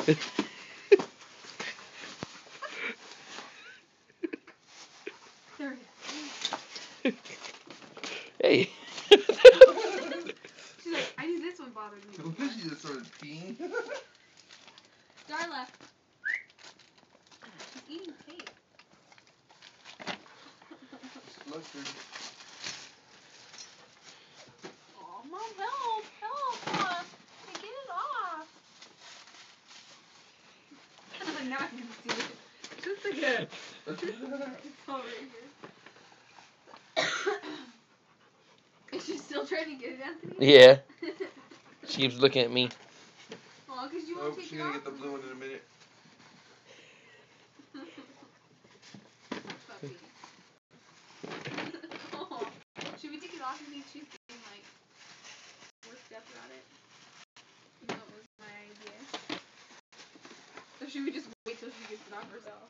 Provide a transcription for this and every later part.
Hey. She's like, I knew this one bothered me. She just started peeing. Darla. She's eating tape. Mustard. Oh, Mom, help! Help! Hey, get it off! Now I can see it. Just like a... It's all right here. Is she still trying to get it, Anthony? Yeah. She keeps looking at me. Oh, because you won't take She's it gonna off. get the blue one in a minute. Puppy. Oh. Should we take it off and see if she's getting, like, worked up about it? Even though it was my idea. Or should we just wait till she gets it off herself?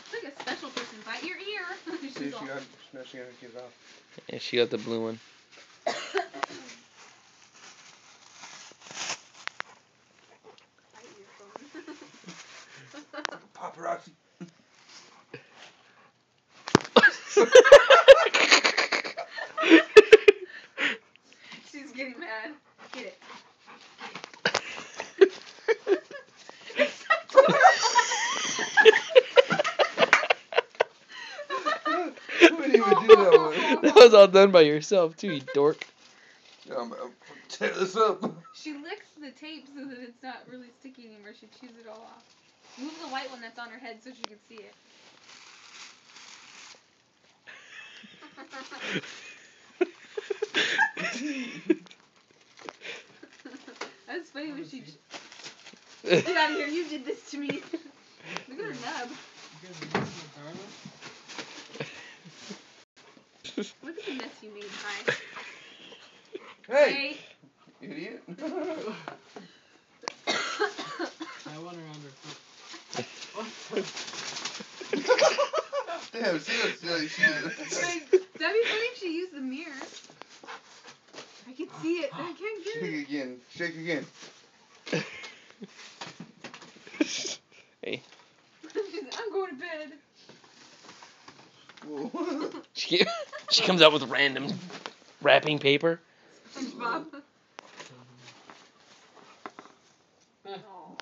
It's like a special person. Bite your ear. See if she got her kids off. And she got the blue one. Paparazzi. She's getting mad. Get it. Who didn't even do that one? That was all done by yourself too, you dork. I'm tear this up. She licks the tape so that it's not really sticky anymore. She chews it all off. Move the white one that's on her head so she can see it. That's funny when she... Get out of here, you did this to me. Look at her nub. Look at the mess you made, Ty. Hey! Idiot. I want her under foot. Damn, see how silly she is. That'd be funny if she used the mirror. I can see it. I can't get Shake it. again. Shake again. Hey. I'm going to bed. Whoa. She comes out with random wrapping paper. SpongeBob. Oh.